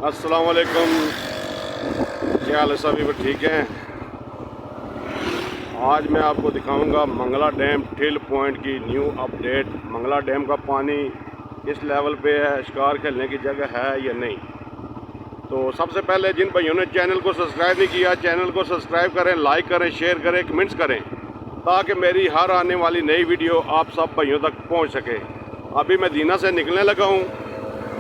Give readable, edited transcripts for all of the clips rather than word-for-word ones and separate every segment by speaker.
Speaker 1: अस्सलाम वालेकुम। क्या हाल है? सभी वो ठीक हैं? आज मैं आपको दिखाऊंगा मंगला डैम टिल पॉइंट की न्यू अपडेट। मंगला डैम का पानी किस लेवल पे है, शिकार खेलने की जगह है या नहीं। तो सबसे पहले जिन भाइयों ने चैनल को सब्सक्राइब नहीं किया, चैनल को सब्सक्राइब करें, लाइक करें, शेयर करें, कमेंट्स करें, ताकि मेरी हर आने वाली नई वीडियो आप सब भाइयों तक पहुँच सके। अभी मैं दीना से निकलने लगा हूँ,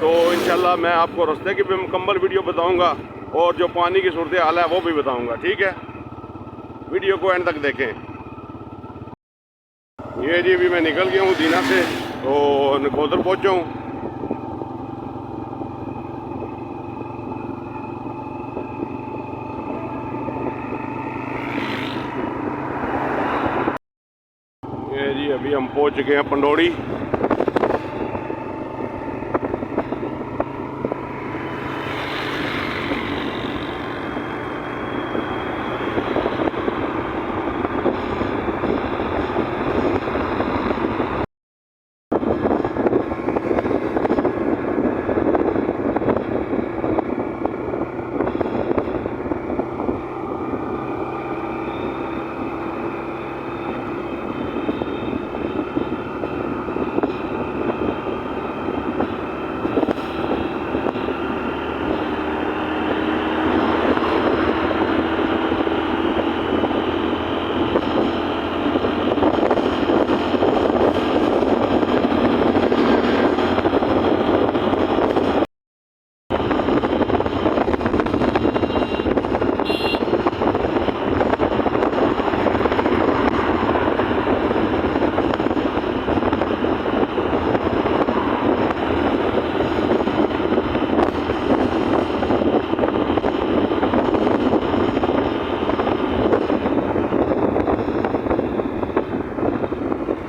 Speaker 1: तो इंशाल्लाह मैं आपको रास्ते की भी मुकम्मल वीडियो बताऊंगा और जो पानी की सूरत हाल है वो भी बताऊंगा। ठीक है, वीडियो को एंड तक देखें। ये जी अभी मैं निकल गया हूँ दीना से, तो नकोदर पहुँचा हूँ। ये जी अभी हम पहुँच चुके हैं पंडोड़ी।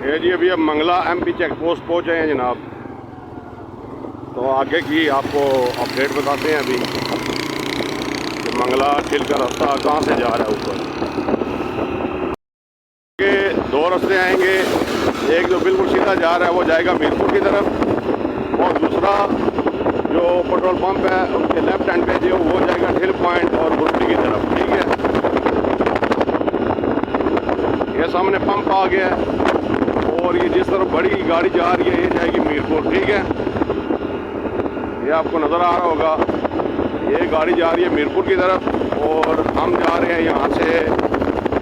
Speaker 1: ये जी अभी अब मंगला एमपी चेक पोस्ट पहुँचे हैं जनाब। तो आगे की आपको अपडेट बताते हैं अभी कि मंगला टिल का रास्ता कहाँ से जा रहा है। ऊपर के दो रास्ते आएंगे, एक जो बिल्कुल सीधा जा रहा है वो जाएगा मीरपुर की तरफ, और दूसरा जो पेट्रोल पंप है उसके लेफ्ट हैंड पे जो वो जाएगा टिल पॉइंट और बुर्ती की तरफ। ठीक है, ये सामने पंप आ गया है और ये जिस तरफ बड़ी गाड़ी जा रही है ये जाएगी मीरपुर। ठीक है, ये आपको नज़र आ रहा होगा, ये गाड़ी जा रही है मीरपुर की तरफ और हम जा रहे हैं यहाँ से,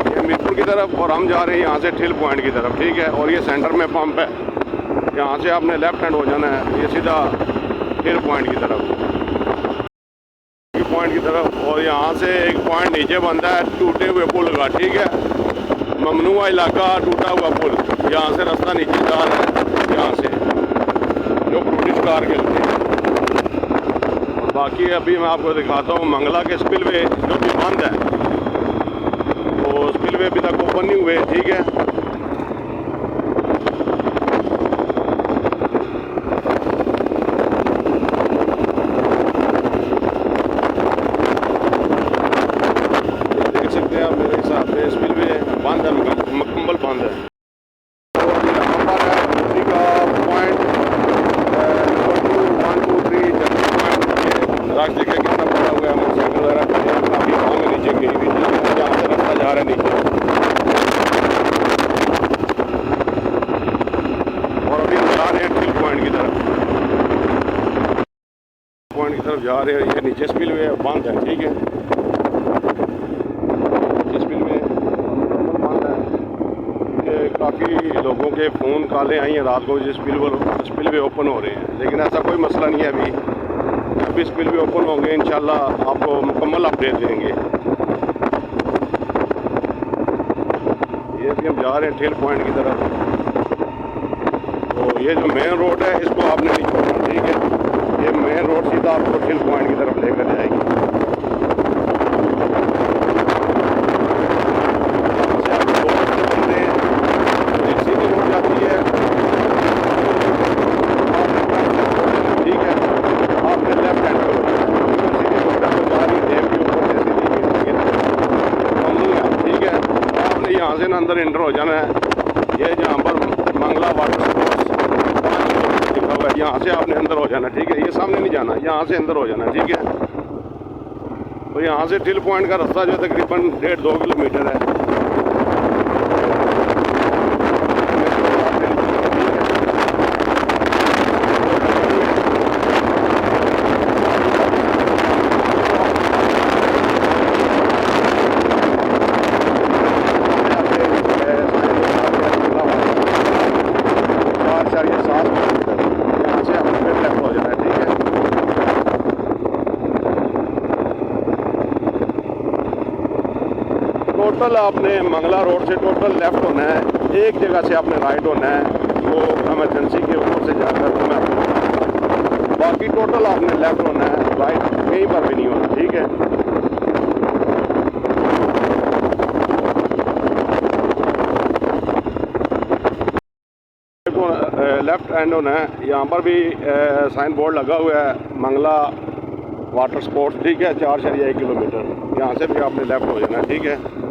Speaker 1: ये मीरपुर की तरफ और हम जा रहे हैं यहाँ से टिल पॉइंट की तरफ। ठीक है, और ये सेंटर में पंप है, यहाँ से आपने लेफ्ट हैंड हो जाना है, ये सीधा टिल पॉइंट की तरफ, और यहाँ से एक पॉइंट नीचे बनता है टूटे हुए पुल का। ठीक है, ममनुआ इलाका टूटा हुआ पुल, यहाँ से रास्ता नीचे जा रहा है, यहाँ से जो ब्रिटिश कार खेलते हैं। और बाकी अभी मैं आपको दिखाता हूँ मंगला के स्पिलवे जो कि बंद है, तो स्पिलवे अभी तक ओपन नहीं हुए। ठीक है, देख सकते हैं आप, मेरे हिसाब से स्पिलवे बंद है, मुकम्मल बंद है। रास्ते का कितना बड़ा हुआ है, मोटरसाइकिल वगैरह काफ़ी भाग नीचे गई हुई थी, जहाँ से रास्ता जा रहा है नीचे। और अभी हम जा रहे हैं टिल पॉइंट की तरफ जा रहे हैं। ये नीचे स्पिलवे बंद है। ठीक है, स्पिलवे बंद है। काफ़ी लोगों के फ़ोन कॉलें आई हैं रात को, स्पिलवे ओपन हो रहे हैं, लेकिन ऐसा कोई मसला नहीं है। अभी स्पिलवे ओपन होंगे इंशाल्लाह आपको मुकम्मल अपडेट देंगे। ये भी हम जा रहे हैं टिल पॉइंट की तरफ, तो ये जो मेन रोड है इसको आपने नहीं छोड़ना। ठीक है, ये मेन रोड सीधा आपको टिल पॉइंट की तरफ लेकर जाएगी। एक सीधी रोड जाती है, ठीक है, आपने लेफ्ट हैंड को सीधी रोड जा रही है डैम के ऊपर से सीधी। ठीक है, आपने यहाँ से ना अंदर एंटर हो जाना है। ये जहाँ पर मंगला वाटर स्पोर्ट्स लिखा हुआ है यहाँ से आपने अंदर हो जाना, ठीक है। ये सामने नहीं जाना, यहाँ से अंदर हो जाना, ठीक है। तो यहाँ से टिल पॉइंट का रास्ता जो है तकरीबन 1.5-2 किलोमीटर है। टोटल आपने मंगला रोड से टोटल लेफ़्ट होना है, एक जगह से आपने राइट होना है, वो एमरजेंसी के ऊपर से जाकर मैं, बाकी टोटल आपने लेफ़्ट होना है, राइट कहीं पर भी नहीं होना, ठीक है। लेफ़्ट एंड होना है। यहाँ पर भी साइन बोर्ड लगा हुआ है, मंगला वाटर स्पोर्ट्स, ठीक है, 4.1 किलोमीटर। यहाँ से भी आपने लेफ़्ट हो जाना है, ठीक है।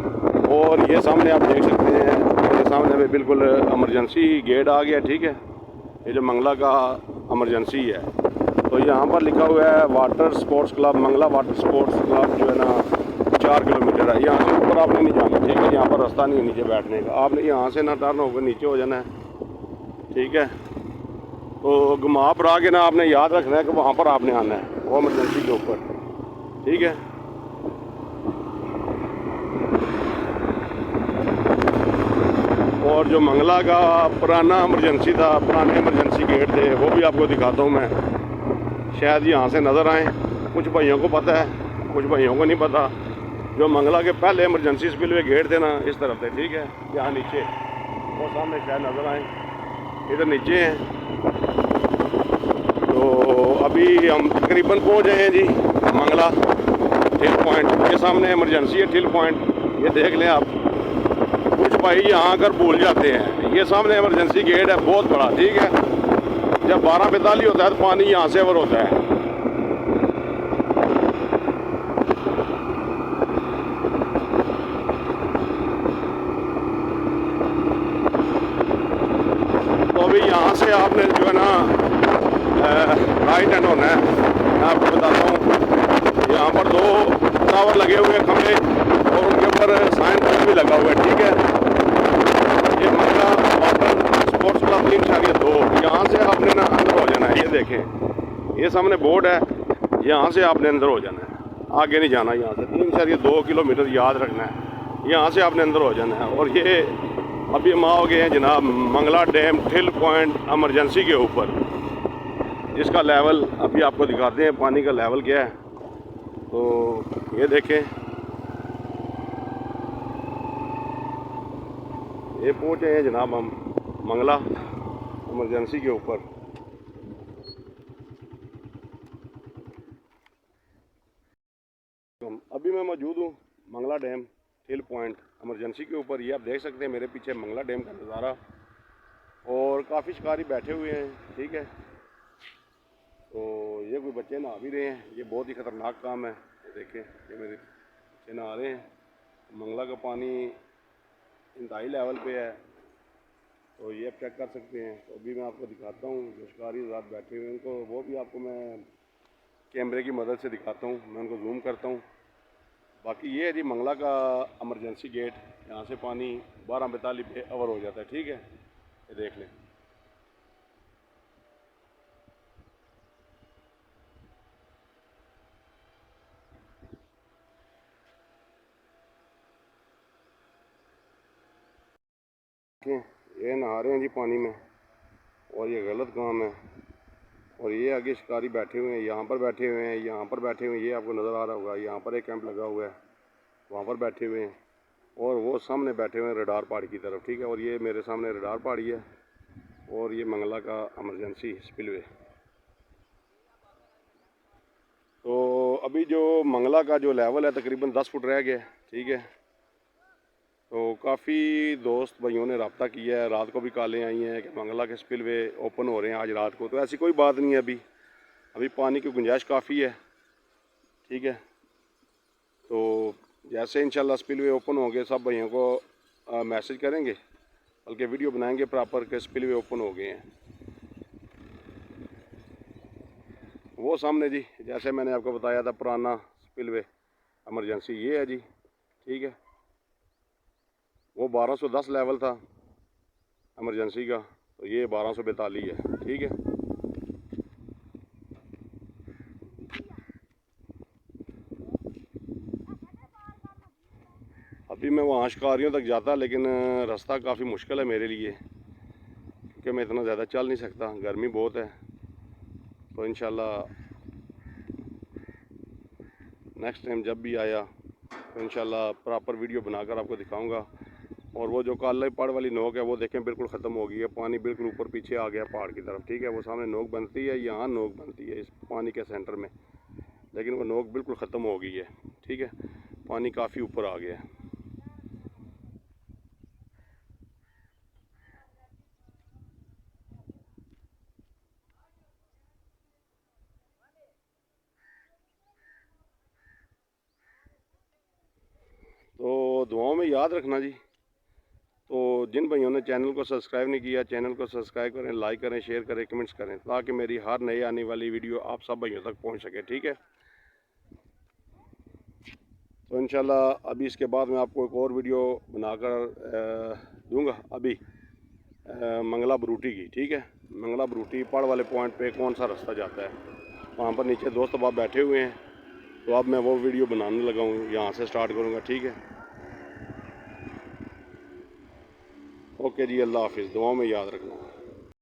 Speaker 1: और ये सामने आप देख सकते हैं, ये सामने में बिल्कुल इमरजेंसी गेट आ गया, ठीक है। ये जो मंगला का इमरजेंसी है, तो यहाँ पर लिखा हुआ है water sports club, Mangla water sports club जो है ना 4 किलोमीटर है। यहाँ से ऊपर आपने नहीं जाना, ठीक है। यहाँ पर रास्ता नहीं है नीचे बैठने का, आपने यहाँ से ना टर्न होकर नीचे हो जाना है, ठीक है। तो घुमा फिरा के ना आपने याद रखना है कि वहाँ पर आपने आना है, वो इमरजेंसी के ऊपर, ठीक है। और जो मंगला का पुराना इमरजेंसी था, पुराने इमरजेंसी गेट थे, वो भी आपको दिखाता हूँ मैं, शायद यहाँ से नज़र आए। कुछ भाइयों को पता है, कुछ भाइयों को नहीं पता। जो मंगला के पहले इमरजेंसी स्पिलवे गेट थे ना, इस तरफ थे, ठीक है। यहाँ नीचे वो सामने शायद नज़र आए, इधर नीचे हैं। तो अभी हम तकरीबन पहुँच गए हैं जी मंगला टिल पॉइंट। ये सामने इमरजेंसी है टिल पॉइंट, ये देख लें आप। कुछ भाई यहाँ आकर भूल जाते हैं, ये सामने इमरजेंसी गेट है बहुत बड़ा, ठीक है। जब 12:45 होता है तो पानी यहाँ से ओवर होता है। तो अभी यहाँ से आपने जो है ना राइट हैंड होना है। मैं आपको बताता हूँ, यहाँ पर 2 टावर लगे हुए हैं खंभे, और उनके ऊपर साइन बोर्ड भी लगा हुआ है, ठीक है। ये मंगला वाटर स्पोर्ट्स क्लब 3.2, यहाँ से आपने ना अंदर हो जाना है। ये देखें, ये सामने बोर्ड है, यहाँ से आपने अंदर हो जाना है, आगे नहीं जाना। यहाँ से 3.2 किलोमीटर याद रखना है, यहाँ से आपने अंदर हो जाना है। और ये अभी हम आ गए हैं जनाब मंगला डैम टिल पॉइंट एमरजेंसी के ऊपर, जिसका लेवल अभी आपको दिखाते हैं, पानी का लेवल क्या है। तो ये देखें, ये पहुँचे हैं जनाब हम मंगला इमरजेंसी के ऊपर। अभी मैं मौजूद हूँ मंगला डैम टिल पॉइंट इमरजेंसी के ऊपर। ये आप देख सकते हैं मेरे पीछे मंगला डैम का नज़ारा, और काफ़ी शिकारी बैठे हुए हैं, ठीक है। तो ये कोई बच्चे नहा भी रहे हैं, ये बहुत ही ख़तरनाक काम है। ये देखें, ये मेरे बच्चे नहा रहे हैं। मंगला का पानी इंतहाई लेवल पे है, तो ये आप चेक कर सकते हैं। तो अभी मैं आपको दिखाता हूँ जो शिकारी रात बैठे हुए हैं उनको, वो भी आपको मैं कैमरे की मदद से दिखाता हूँ, मैं उनको जूम करता हूँ। बाकी ये है जी मंगला का इमरजेंसी गेट, यहाँ से पानी 12:42 पे ओवर हो जाता है, ठीक है। ये देख लें। ये नहा रहे हैं जी पानी में, और ये गलत काम है। और ये आगे शिकारी बैठे हुए हैं, यहाँ पर बैठे हुए हैं, यहाँ पर बैठे हुए हैं, ये आपको नज़र आ रहा होगा। यहाँ पर एक कैंप लगा हुआ है, वहाँ पर बैठे हुए हैं, और वो सामने बैठे हुए हैं रडार पहाड़ी की तरफ, ठीक है। और ये मेरे सामने रडार पहाड़ी है, और ये मंगला का इमरजेंसी स्पिलवे। तो अभी जो मंगला का जो लेवल है तकरीबन 10 फुट रह गया, ठीक है। तो काफ़ी दोस्त भाइयों ने रब्ता किया है, रात को भी कॉलें आई हैं कि मंगला के स्पिलवे ओपन हो रहे हैं आज रात को। तो ऐसी कोई बात नहीं है, अभी पानी की गुंजाइश काफ़ी है, ठीक है। तो जैसे इंशाल्लाह स्पिलवे ओपन होंगे सब भाइयों को मैसेज करेंगे, बल्कि वीडियो बनाएंगे प्रॉपर के स्पिलवे ओपन हो गए हैं। वो सामने जी, जैसे मैंने आपको बताया था, पुराना स्पिलवे इमरजेंसी ये है जी, ठीक है। वो 1210 लेवल था इमरजेंसी का, तो ये 1242 है, ठीक है। अभी मैं वहाँ शिकारियों तक जाता, लेकिन रास्ता काफ़ी मुश्किल है मेरे लिए, क्योंकि मैं इतना ज़्यादा चल नहीं सकता, गर्मी बहुत है। तो इंशाल्लाह नेक्स्ट टाइम जब भी आया तो इंशाल्लाह प्रॉपर वीडियो बनाकर आपको दिखाऊंगा। और वो जो काले पहाड़ वाली नोक है वो देखें बिल्कुल ख़त्म हो गई है, पानी बिल्कुल ऊपर पीछे आ गया पहाड़ की तरफ, ठीक है। वो सामने नोक बनती है, यहाँ नोक बनती है इस पानी के सेंटर में, लेकिन वो नोक बिल्कुल ख़त्म हो गई है, ठीक है। पानी काफ़ी ऊपर आ गया है। तो दुआओं में याद रखना जी। तो जिन भाइयों ने चैनल को सब्सक्राइब नहीं किया, चैनल को सब्सक्राइब करें, लाइक करें, शेयर करें, कमेंट्स करें, ताकि मेरी हर नई आने वाली वीडियो आप सब भाइयों तक पहुंच सके, ठीक है। तो इंशाल्लाह अभी इसके बाद मैं आपको एक और वीडियो बनाकर दूंगा अभी मंगला बरूटी की, ठीक है। मंगला बरूटी पहाड़ वाले पॉइंट पे कौन सा रास्ता जाता है, वहाँ पर नीचे दोस्त बाप बैठे हुए हैं, तो अब मैं वो वीडियो बनाने लगा हूँ, यहाँ से स्टार्ट करूँगा, ठीक है। ओके जी, अल्लाह हाफिज़, दुआओं में याद रखना।